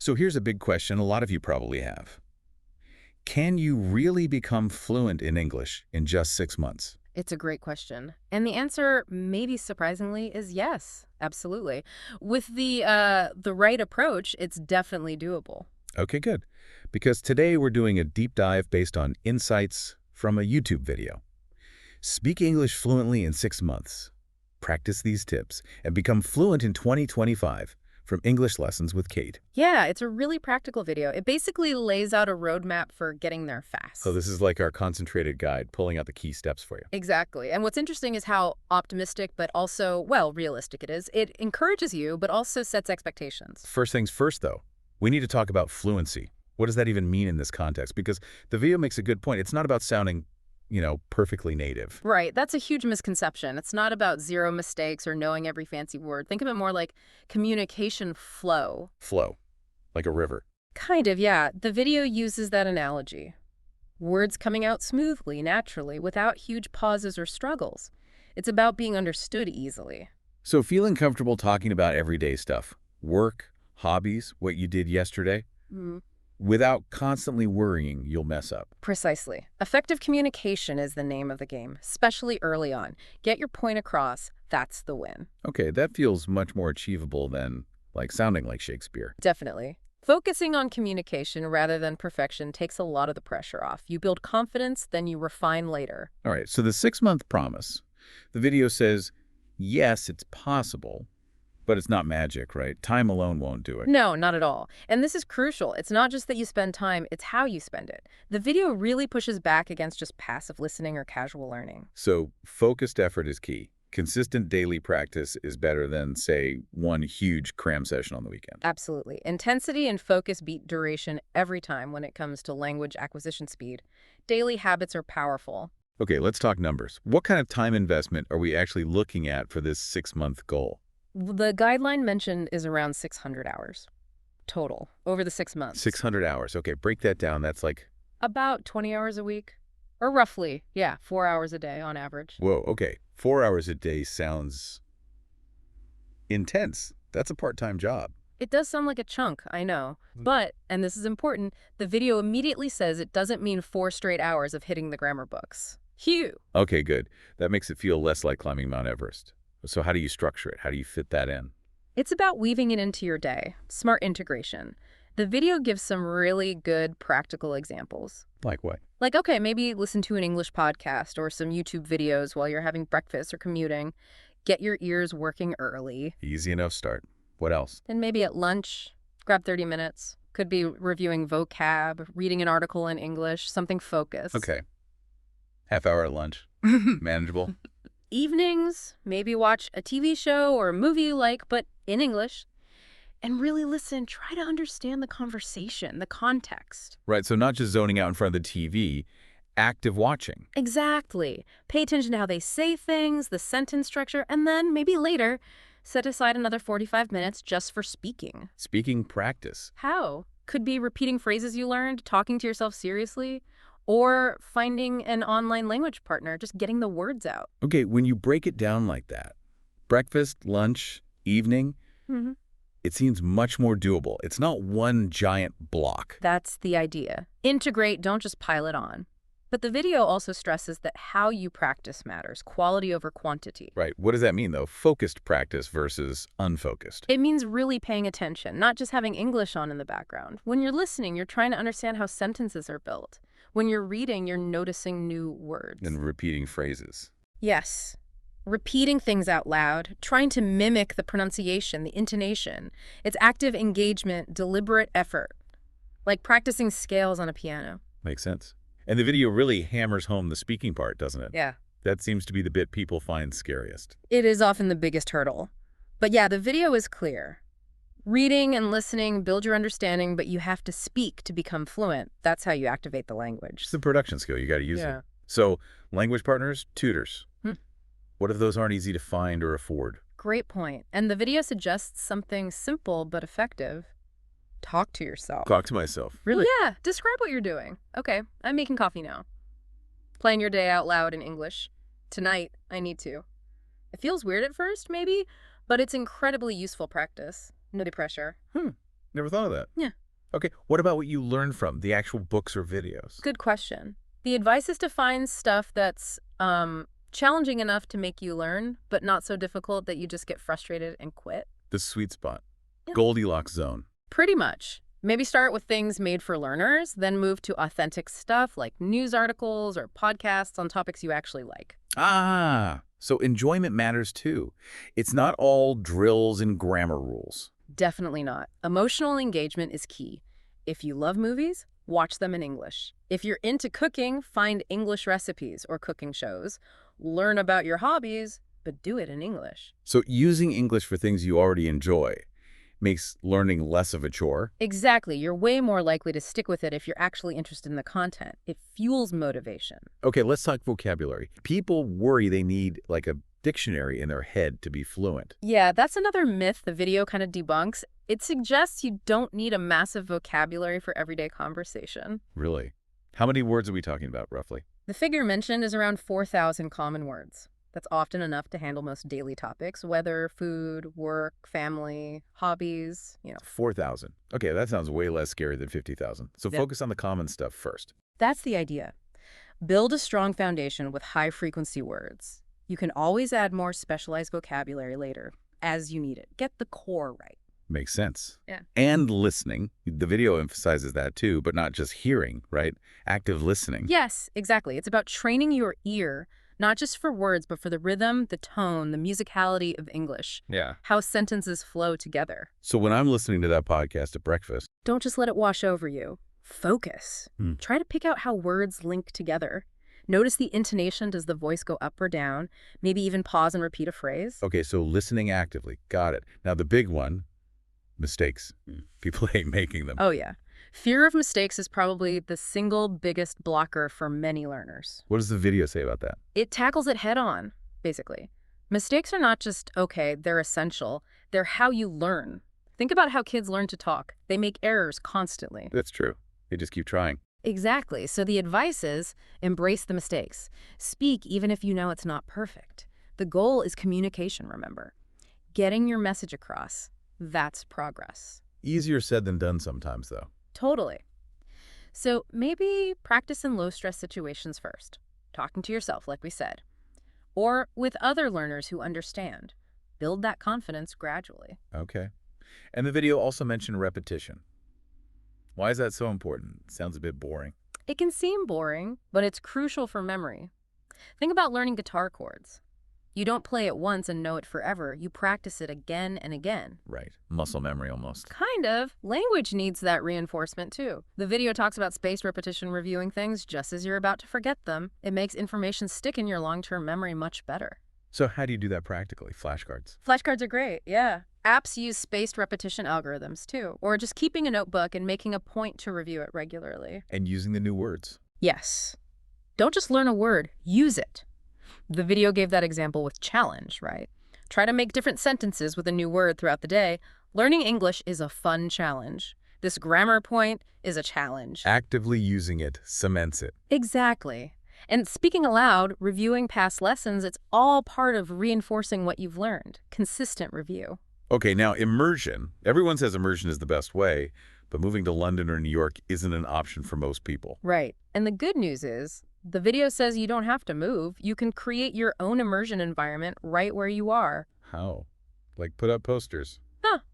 So here's a big question a lot of you probably have. Can you really become fluent in English in just 6 months? It's a great question. And the answer, maybe surprisingly, is yes. Absolutely. With the right approach, it's definitely doable. Okay, good. Because today we're doing a deep dive based on insights from a YouTube video. Speak English fluently in 6 months. Practice these tips and become fluent in 2025 from English Lessons with Kate. Yeah, it's a really practical video. It basically lays out a roadmap for getting there So fast. this is like our concentrated guide, pulling out the key steps for you. Exactly. And what's interesting is how optimistic, but also, well, realistic it is. It encourages you, but also sets expectations. First things first, though, we need to talk about fluency. What does that even mean in this context? Because the video makes a good point. It's not about sounding, perfectly native. Right. That's a huge misconception. It's not about zero mistakes or knowing every fancy word. Think of it more like communication flow. Flow, like a river. Kind of, yeah. The video uses that analogy. Words coming out smoothly, naturally, without huge pauses or struggles. It's about being understood easily. So feeling comfortable talking about everyday stuff, work, hobbies, what you did yesterday, Mm, without constantly worrying you'll mess up. precisely. Effective communication is the name of the game, especially early on. Get your point across. That's the win. Okay, that feels much more achievable than like sounding like Shakespeare. Definitely. Focusing on communication rather than perfection takes a lot of the pressure off. You build confidence, then you refine later. All right, so the 6-month promise. The video says, yes, it's possible, but it's not magic, right? Time alone won't do it. No, not at all. And this is crucial. It's not just that you spend time, it's how you spend it. The video really pushes back against just passive listening or casual learning. So focused effort is key. Consistent daily practice is better than, say, one huge cram session on the weekend. Absolutely. Intensity and focus beat duration every time when it comes to language acquisition speed. Daily habits are powerful. Okay, let's talk numbers. What kind of time investment are we actually looking at for this 6-month goal? The guideline mentioned is around 600 hours total over the 6 months. 600 hours. Okay, break that down. That's like, About 20 hours a week. Or roughly, yeah, 4 hours a day on average. whoa, okay. 4 hours a day sounds intense. That's a part-time job. It does sound like a chunk, I know. But, and this is important, the video immediately says it doesn't mean 4 straight hours of hitting the grammar books. Phew! Okay, good. That makes it feel less like climbing Mount Everest. So how do you structure it? How do you fit that in? It's about weaving it into your day. Smart integration. The video gives some really good practical examples. Like what? Like, okay, maybe listen to an English podcast or some YouTube videos while you're having breakfast or commuting. Get your ears working early. Easy enough start. What else? Then maybe at lunch, grab 30 minutes. Could be reviewing vocab, reading an article in English, something focused. Okay. Half hour at lunch. Manageable. Evenings, maybe watch a TV show or a movie you like, but in English. And really listen, try to understand the conversation, the context. Right, so not just zoning out in front of the TV, active watching. Exactly. Pay attention to how they say things, the sentence structure, and then maybe later, set aside another 45 minutes just for speaking. Speaking practice. How? Could be repeating phrases you learned, talking to yourself seriously, or finding an online language partner, just getting the words out. Okay, when you break it down like that, breakfast, lunch, evening, Mhm. it seems much more doable. It's not one giant block. That's the idea. Integrate, don't just pile it on. But the video also stresses that how you practice matters, quality over quantity. Right, what does that mean though? Focused practice versus unfocused. It means really paying attention, not just having English on in the background. When you're listening, you're trying to understand how sentences are built. When you're reading, you're noticing new words. And repeating phrases. Yes. Repeating things out loud, trying to mimic the pronunciation, the intonation. It's active engagement, deliberate effort. Like practicing scales on a piano. Makes sense. And the video really hammers home the speaking part, doesn't it? Yeah. That seems to be the bit people find scariest. It is often the biggest hurdle. But yeah, the video is clear. Reading and listening build your understanding, but you have to speak to become fluent. That's how you activate the language. It's a production skill. You got to use Yeah. it. So language partners, tutors. Hmm. What if those aren't easy to find or afford? Great point. And the video suggests something simple but effective. Talk to yourself. Talk to myself. Really? Yeah. Describe what you're doing. Okay, I'm making coffee now. Plan your day out loud in English. Tonight, I need to. It feels weird at first, maybe, but it's incredibly useful practice. No pressure. Never thought of that. Yeah. Okay, what about what you learn from the actual books or videos? Good question. The advice is to find stuff that's challenging enough to make you learn, but not so difficult that you just get frustrated and quit. The sweet spot. Yeah. Goldilocks zone. Pretty much. Maybe start with things made for learners, then move to authentic stuff like news articles or podcasts on topics you actually like. Ah, so enjoyment matters too. It's not all drills and grammar rules. Definitely not. Emotional engagement is key. If you love movies, watch them in English. If you're into cooking, find English recipes or cooking shows. Learn about your hobbies, but do it in English. So using English for things you already enjoy makes learning less of a chore. Exactly. You're way more likely to stick with it if you're actually interested in the content. It fuels motivation. Okay, let's talk vocabulary. People worry they need like a dictionary in their head to be fluent. Yeah, that's another myth the video kind of debunks. It suggests you don't need a massive vocabulary for everyday conversation. Really? How many words are we talking about, roughly? The figure mentioned is around 4,000 common words. That's often enough to handle most daily topics, weather, food, work, family, hobbies, 4,000. Okay, that sounds way less scary than 50,000. So Yep. focus on the common stuff first. That's the idea. Build a strong foundation with high-frequency words. You can always add more specialized vocabulary later, as you need it. Get the core right. Makes sense. Yeah. And listening. The video emphasizes that too, but not just hearing, right? Active listening. Yes, exactly. It's about training your ear, not just for words, but for the rhythm, the tone, the musicality of English, Yeah. how sentences flow together. So when I'm listening to that podcast at breakfast, Don't just let it wash over you. Focus. Hmm. Try to pick out how words link together. Notice the intonation. Does the voice go up or down? Maybe even pause and repeat a phrase. okay, so listening actively. Got it. Now the big one, mistakes. People hate making them. Oh, yeah. Fear of mistakes is probably the single biggest blocker for many learners. What does the video say about that? It tackles it head on, basically. Mistakes are not just, okay, they're essential. They're how you learn. Think about how kids learn to talk. They make errors constantly. That's true. They just keep trying. Exactly. So the advice is embrace the mistakes. Speak even if you know it's not perfect. The goal is communication, remember. Getting your message across. That's progress. Easier said than done sometimes, though. Totally. So maybe practice in low-stress situations first. Talking to yourself, like we said. Or with other learners who understand. Build that confidence gradually. Okay. And the video also mentioned repetition. Why is that so important? Sounds a bit boring. It can seem boring, but it's crucial for memory. Think about learning guitar chords. You don't play it once and know it forever. You practice it again and again. Right. Muscle memory almost. Kind of. Language needs that reinforcement too. The video talks about spaced repetition reviewing things just as you're about to forget them. It makes information stick in your long-term memory much better. So how do you do that practically? Flashcards? Flashcards are great, yeah. Apps use spaced repetition algorithms too, or just keeping a notebook and making a point to review it regularly. And using the new words. Yes. Don't just learn a word, use it. The video gave that example with challenge, right? Try to make different sentences with a new word throughout the day. Learning English is a fun challenge. This grammar point is a challenge. Actively using it cements it. Exactly. And speaking aloud, reviewing past lessons, it's all part of reinforcing what you've learned. Consistent review. Okay, now immersion. Everyone says immersion is the best way, but moving to London or New York isn't an option for most people. Right. And the good news is, the video says you don't have to move. You can create your own immersion environment right where you are. How? Like put up posters.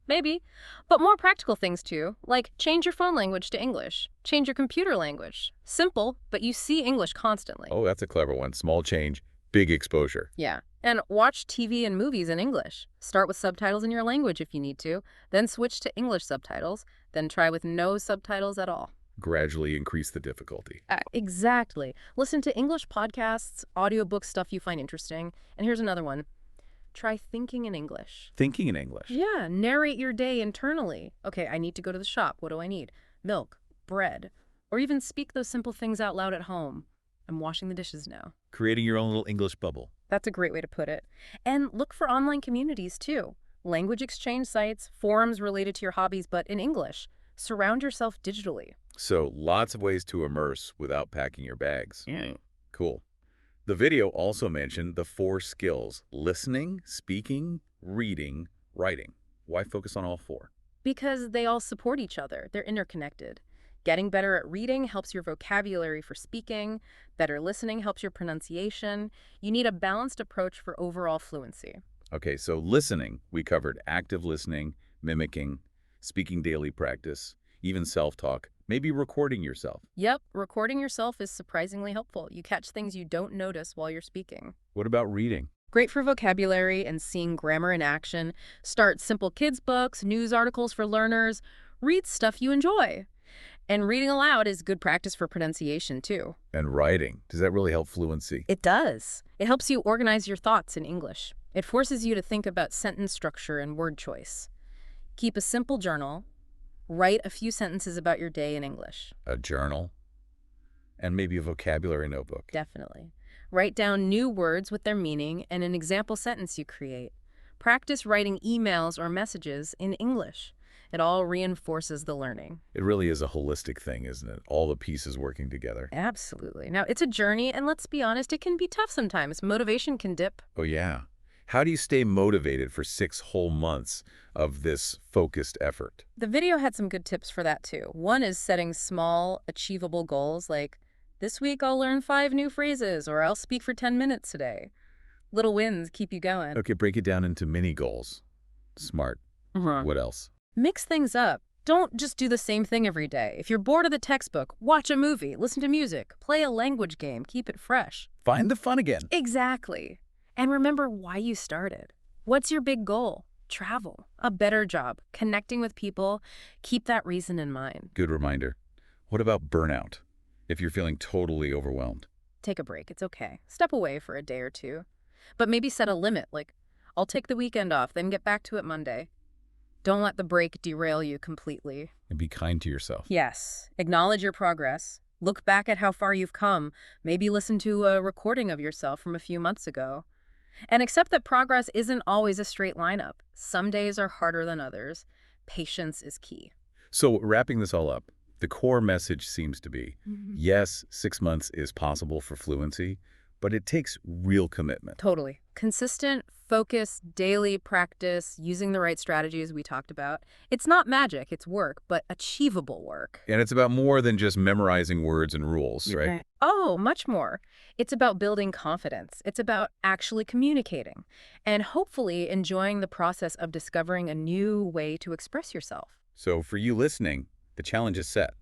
Maybe. But more practical things too, like change your phone language to English. Change your computer language. Simple, but you see English constantly. Oh, that's a clever one. Small change, big exposure. Yeah. And watch TV and movies in English. Start with subtitles in your language if you need to, then switch to English subtitles, then try with no subtitles at all. Gradually increase the difficulty. Exactly. Listen to English podcasts, audiobooks, stuff you find interesting. And here's another one. Try thinking in English. Thinking in English. Yeah, narrate your day internally. Okay, I need to go to the shop. What do I need? Milk, bread, or even speak those simple things out loud at home. I'm washing the dishes now. Creating your own little English bubble. That's a great way to put it. And look for online communities too. Language exchange sites, forums related to your hobbies, but in English. Surround yourself digitally. So lots of ways to immerse without packing your bags. Yeah. Cool. The video also mentioned the 4 skills: listening, speaking, reading, writing. Why focus on all 4? Because they all support each other. They're interconnected. Getting better at reading helps your vocabulary for speaking. Better listening helps your pronunciation. You need a balanced approach for overall fluency. Okay, so listening, we covered active listening, mimicking, speaking daily practice, even self-talk, maybe recording yourself. Yep, recording yourself is surprisingly helpful. You catch things you don't notice while you're speaking. What about reading? Great for vocabulary and seeing grammar in action. Start simple kids' books, news articles for learners. Read stuff you enjoy. And reading aloud is good practice for pronunciation, too. And writing, does that really help fluency? It does. It helps you organize your thoughts in English. It forces you to think about sentence structure and word choice. Keep a simple journal. Write a few sentences about your day in English. A journal? And maybe a vocabulary notebook. Definitely. Write down new words with their meaning and an example sentence you create. Practice writing emails or messages in English. It all reinforces the learning. It really is a holistic thing, isn't it? All the pieces working together. Absolutely. Now, it's a journey, and let's be honest, it can be tough sometimes. Motivation can dip. Oh, yeah. How do you stay motivated for 6 whole months of this focused effort? The video had some good tips for that, too. One is setting small, achievable goals like, this week I'll learn 5 new phrases, or I'll speak for 10 minutes today. Little wins keep you going. Okay, break it down into mini goals. Smart. What else? Mix things up. Don't just do the same thing every day. If you're bored of the textbook, watch a movie, listen to music, play a language game, keep it fresh. Find the fun again. Exactly. And remember why you started. What's your big goal? Travel, a better job, connecting with people. Keep that reason in mind. Good reminder. What about burnout? If you're feeling totally overwhelmed. Take a break. It's okay. Step away for a day or two. But maybe set a limit, like, I'll take the weekend off, then get back to it Monday. Don't let the break derail you completely. And be kind to yourself. Yes. Acknowledge your progress. Look back at how far you've come. Maybe listen to a recording of yourself from a few months ago. And accept that progress isn't always a straight line up. Some days are harder than others. Patience is key. So wrapping this all up, the core message seems to be, yes, 6 months is possible for fluency, but it takes real commitment. Totally. Consistent, focused, daily practice, using the right strategies we talked about. It's not magic, it's work, but achievable work. And it's about more than just memorizing words and rules, right? Oh, much more. It's about building confidence. It's about actually communicating and hopefully enjoying the process of discovering a new way to express yourself. So for you listening, the challenge is set.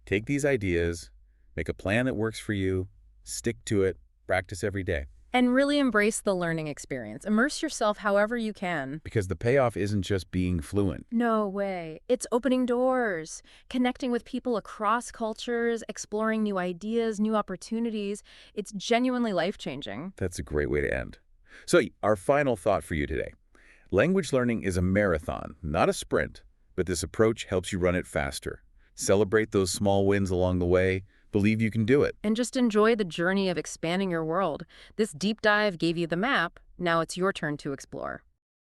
Take these ideas, make a plan that works for you, stick to it, practice every day. And really embrace the learning experience. Immerse yourself however you can. Because the payoff isn't just being fluent. No way. It's opening doors, connecting with people across cultures, exploring new ideas, new opportunities. It's genuinely life-changing. That's a great way to end. So our final thought for you today. Language learning is a marathon, not a sprint, but this approach helps you run it faster. Celebrate those small wins along the way. Believe you can do it. And just enjoy the journey of expanding your world. This deep dive gave you the map. Now it's your turn to explore.